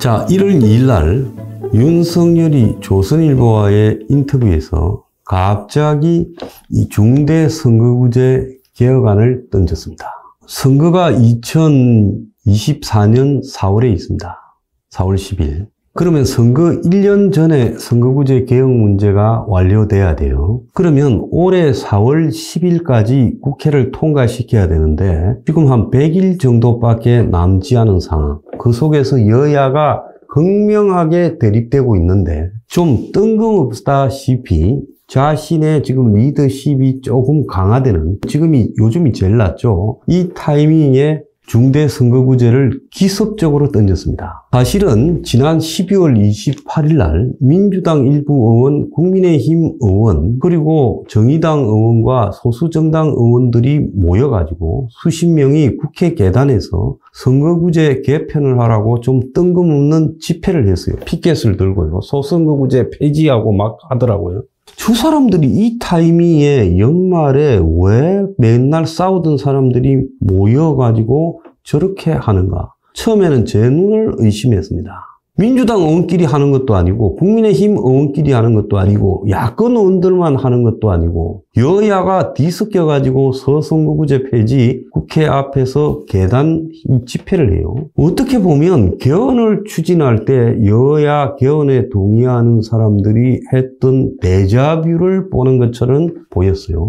자, 1월 2일 날 윤석열이 조선일보와의 인터뷰에서 갑자기 이 중대 선거구제 개혁안을 던졌습니다. 선거가 2024년 4월에 있습니다. 4월 10일. 그러면 선거 1년 전에 선거구제 개혁 문제가 완료돼야 돼요. 그러면 올해 4월 10일까지 국회를 통과시켜야 되는데 지금 한 100일 정도밖에 남지 않은 상황. 그 속에서 여야가 극명하게 대립되고 있는데 좀 뜬금없다시피 자신의 지금 리더십이 조금 강화되는, 요즘이 제일 낫죠. 이 타이밍에 중대 선거구제를 기습적으로 던졌습니다. 사실은 지난 12월 28일 날 민주당 일부 의원, 국민의힘 의원, 그리고 정의당 의원과 소수정당 의원들이 모여가지고 수십 명이 국회 계단에서 선거구제 개편을 하라고 좀 뜬금없는 집회를 했어요. 피켓을 들고요. 소선거구제 폐지하고 막 하더라고요. 저 사람들이 이 타이밍에 연말에 왜 맨날 싸우던 사람들이 모여가지고 저렇게 하는가? 처음에는 제 눈을 의심했습니다. 민주당 의원끼리 하는 것도 아니고 국민의힘 의원끼리 하는 것도 아니고 야권 의원들만 하는 것도 아니고 여야가 뒤섞여가지고 서선거구제 폐지 국회 앞에서 계단 집회를 해요. 어떻게 보면 개헌을 추진할 때 여야 개헌에 동의하는 사람들이 했던 데자뷰를 보는 것처럼 보였어요.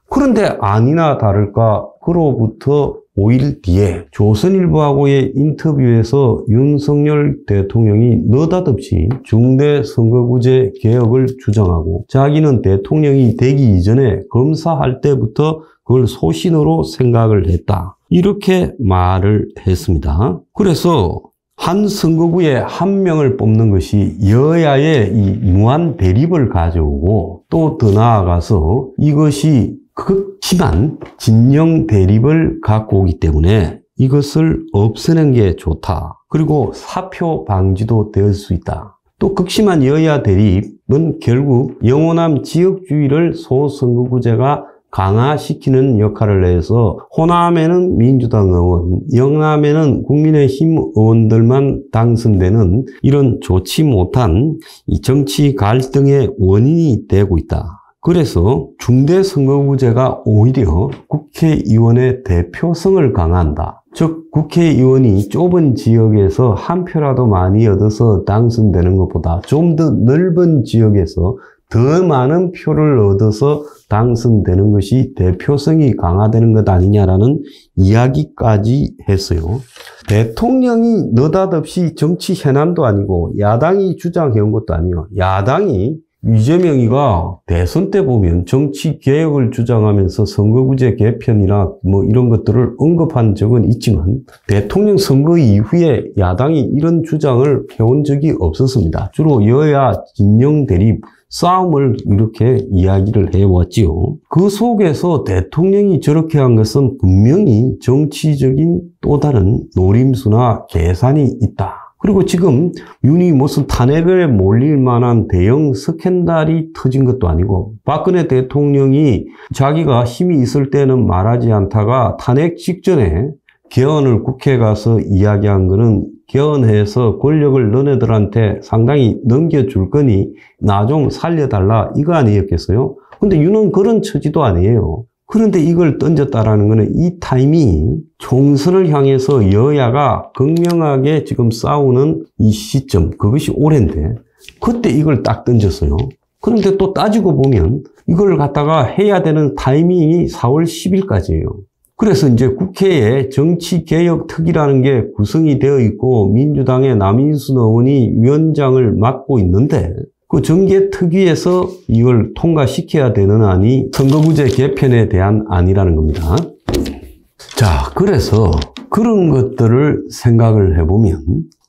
그런데 아니나 다를까 그로부터 5일 뒤에 조선일보하고의 인터뷰에서 윤석열 대통령이 느닷없이 중대 선거구제 개혁을 주장하고 자기는 대통령이 되기 이전에 검사할 때부터 그걸 소신으로 생각을 했다. 이렇게 말을 했습니다. 그래서 한 선거구에 한 명을 뽑는 것이 여야의 이 무한 대립을 가져오고 또 더 나아가서 이것이 극심한 진영 대립을 갖고 오기 때문에 이것을 없애는 게 좋다. 그리고 사표 방지도 될 수 있다. 또 극심한 여야 대립은 결국 영호남 지역주의를 소선거구제가 강화시키는 역할을 해서 호남에는 민주당 의원, 영남에는 국민의힘 의원들만 당선되는 이런 좋지 못한 이 정치 갈등의 원인이 되고 있다. 그래서 중대 선거구제가 오히려 국회의원의 대표성을 강화한다. 즉 국회의원이 좁은 지역에서 한 표라도 많이 얻어서 당선되는 것보다 좀 더 넓은 지역에서 더 많은 표를 얻어서 당선되는 것이 대표성이 강화되는 것 아니냐라는 이야기까지 했어요. 대통령이 느닷없이 정치 해남도 아니고 야당이 주장해온 것도 아니에요. 야당이 이재명이가 대선 때 보면 정치 개혁을 주장하면서 선거구제 개편이나 뭐 이런 것들을 언급한 적은 있지만 대통령 선거 이후에 야당이 이런 주장을 해온 적이 없었습니다. 주로 여야 진영 대립 싸움을 이렇게 이야기를 해왔지요. 그 속에서 대통령이 저렇게 한 것은 분명히 정치적인 또 다른 노림수나 계산이 있다. 그리고 지금 윤이 무슨 탄핵에 몰릴 만한 대형 스캔들이 터진 것도 아니고 박근혜 대통령이 자기가 힘이 있을 때는 말하지 않다가 탄핵 직전에 개헌을 국회에 가서 이야기한 거는 개헌해서 권력을 너네들한테 상당히 넘겨줄 거니 나 좀 살려달라 이거 아니었겠어요? 근데 윤은 그런 처지도 아니에요. 그런데 이걸 던졌다라는 것은 이 타이밍이 총선을 향해서 여야가 극명하게 지금 싸우는 이 시점, 그것이 올해인데 그때 이걸 딱 던졌어요. 그런데 또 따지고 보면 이걸 갖다가 해야 되는 타이밍이 4월 10일까지예요. 그래서 이제 국회에 정치개혁특위라는 게 구성이 되어 있고 민주당의 남인순 의원이 위원장을 맡고 있는데 그 정개특위에서 이걸 통과시켜야 되는 안이 선거구제 개편에 대한 안이라는 겁니다. 자, 그래서 그런 것들을 생각을 해보면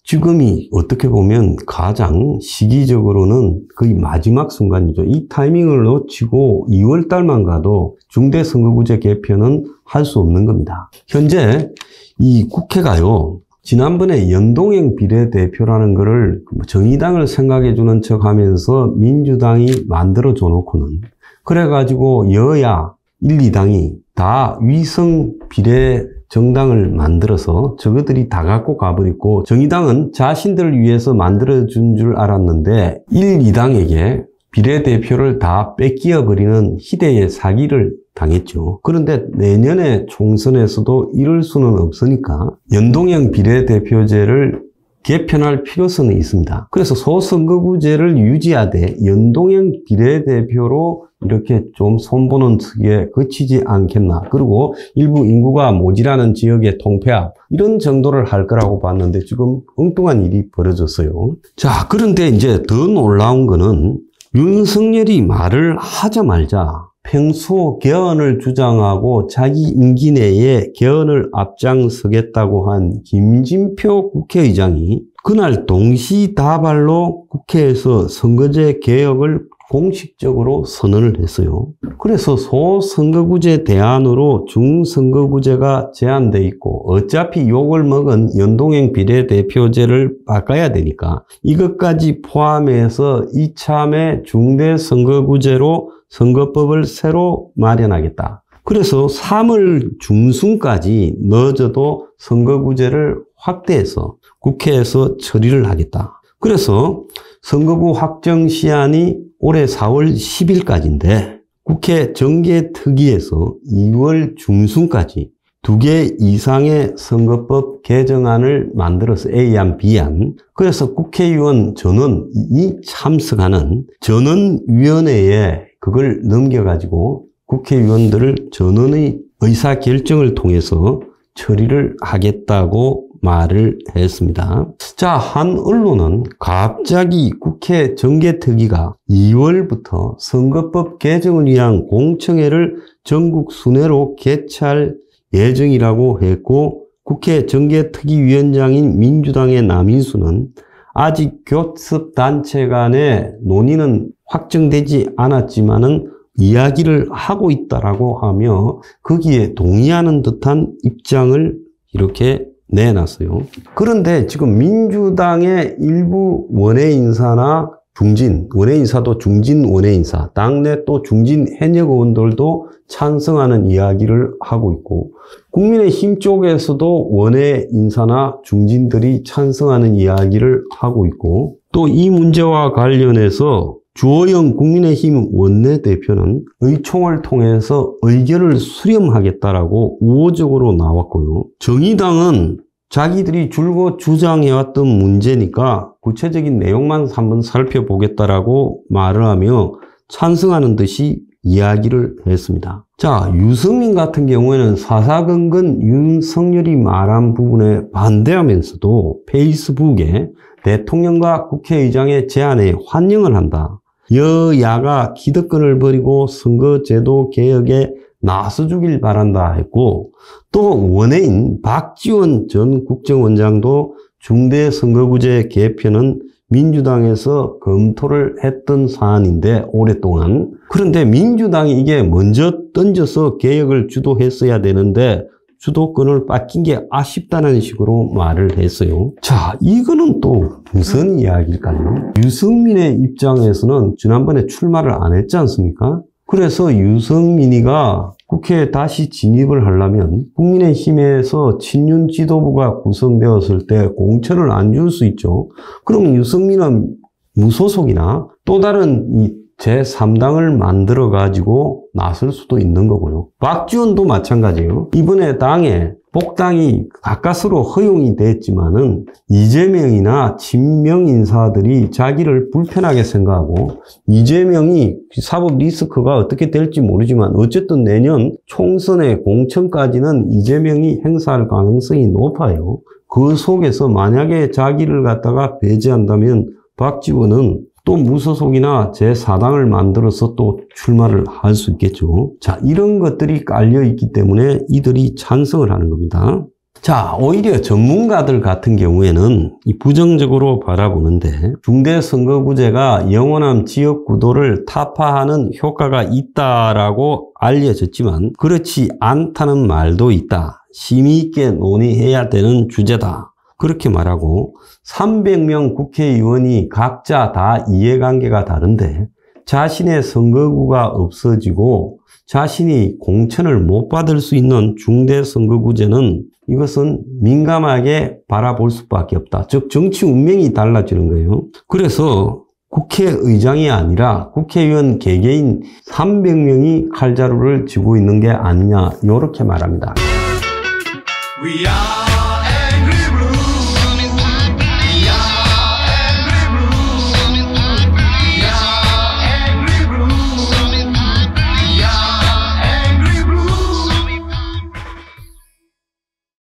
지금이 어떻게 보면 가장 시기적으로는 거의 마지막 순간이죠. 이 타이밍을 놓치고 2월 달만 가도 중대 선거구제 개편은 할 수 없는 겁니다. 현재 이 국회가요. 지난번에 연동형 비례대표라는 거를 정의당을 생각해 주는 척 하면서 민주당이 만들어 줘 놓고는 그래가지고 여야 1, 2당이 다 위성 비례 정당을 만들어서 저것들이 다 갖고 가버리고 정의당은 자신들을 위해서 만들어준 줄 알았는데 1, 2당에게 비례대표를 다 뺏기어버리는 희대의 사기를 당했죠. 그런데 내년에 총선에서도 이럴 수는 없으니까 연동형 비례대표제를 개편할 필요성이 있습니다. 그래서 소선거구제를 유지하되 연동형 비례대표로 이렇게 좀 손보는 특에 그치지 않겠나. 그리고 일부 인구가 모자라는 지역의 통폐합 이런 정도를 할 거라고 봤는데 지금 엉뚱한 일이 벌어졌어요. 자, 그런데 이제 더 놀라운 거는 윤석열이 말을 하자마자 평소 개헌을 주장하고 자기 임기 내에 개헌을 앞장서겠다고 한 김진표 국회의장이 그날 동시다발로 국회에서 선거제 개혁을 공식적으로 선언을 했어요. 그래서 소선거구제 대안으로 중선거구제가 제한돼 있고 어차피 욕을 먹은 연동형 비례대표제를 바꿔야 되니까 이것까지 포함해서 이참에 중대선거구제로 선거법을 새로 마련하겠다. 그래서 3월 중순까지 늦어도 선거구제를 확대해서 국회에서 처리를 하겠다. 그래서 선거구 확정 시한이 올해 4월 10일까지인데 국회 정개특위에서 2월 중순까지 2개 이상의 선거법 개정안을 만들어서 A안, B안. 그래서 국회의원 전원이 참석하는 전원위원회에 그걸 넘겨가지고 국회의원들을 전원의 의사결정을 통해서 처리를 하겠다고 말을 했습니다. 자, 한 언론은 갑자기 국회 정개특위가 2월부터 선거법 개정을 위한 공청회를 전국 순회로 개최할 예정이라고 했고 국회 정개특위위원장인 민주당의 남인수는 아직 교섭단체 간의 논의는 확정되지 않았지만은 이야기를 하고 있다라고 하며 거기에 동의하는 듯한 입장을 이렇게 내놨어요. 그런데 지금 민주당의 일부 원외인사나 중진, 원외인사도 중진 원외인사, 당내 또 중진 현역 의원들도 찬성하는 이야기를 하고 있고 국민의힘 쪽에서도 원외인사나 중진들이 찬성하는 이야기를 하고 있고 또 이 문제와 관련해서 주호영 국민의힘 원내대표는 의총을 통해서 의견을 수렴하겠다라고 우호적으로 나왔고요. 정의당은 자기들이 줄곧 주장해왔던 문제니까 구체적인 내용만 한번 살펴보겠다라고 말을 하며 찬성하는 듯이 이야기를 했습니다. 자, 유승민 같은 경우에는 사사건건 윤석열이 말한 부분에 반대하면서도 페이스북에 대통령과 국회의장의 제안에 환영을 한다. 여야가 기득권을 버리고 선거제도 개혁에 나서주길 바란다 했고 또 원외인 박지원 전 국정원장도 중대선거구제 개편은 민주당에서 검토를 했던 사안인데 오랫동안 그런데 민주당이 이게 먼저 던져서 개혁을 주도했어야 되는데 주도권을 뺏긴 게 아쉽다는 식으로 말을 했어요. 자, 이거는 또 무슨 이야기일까요? 유승민의 입장에서는 지난번에 출마를 안 했지 않습니까? 그래서 유승민이가 국회에 다시 진입을 하려면 국민의힘에서 친윤 지도부가 구성되었을 때 공천을 안 줄 수 있죠. 그럼 유승민은 무소속이나 또 다른 이 제3당을 만들어가지고 나설 수도 있는 거고요. 박지원도 마찬가지예요. 이번에 당에 복당이 가까스로 허용이 됐지만은 이재명이나 친명 인사들이 자기를 불편하게 생각하고 이재명이 사법 리스크가 어떻게 될지 모르지만 어쨌든 내년 총선의 공천까지는 이재명이 행사할 가능성이 높아요. 그 속에서 만약에 자기를 갖다가 배제한다면 박지원은 또 무소속이나 제4당을 만들어서 또 출마를 할 수 있겠죠. 자, 이런 것들이 깔려있기 때문에 이들이 찬성을 하는 겁니다. 자, 오히려 전문가들 같은 경우에는 이 부정적으로 바라보는데 중대선거구제가 영원한 지역구도를 타파하는 효과가 있다라고 알려졌지만 그렇지 않다는 말도 있다. 심의 있게 논의해야 되는 주제다. 그렇게 말하고 300명 국회의원이 각자 다 이해관계가 다른데 자신의 선거구가 없어지고 자신이 공천을 못 받을 수 있는 중대 선거구제는 이것은 민감하게 바라볼 수밖에 없다. 즉 정치 운명이 달라지는 거예요. 그래서 국회의장이 아니라 국회의원 개개인 300명이 칼자루를 쥐고 있는 게 아니냐 이렇게 말합니다.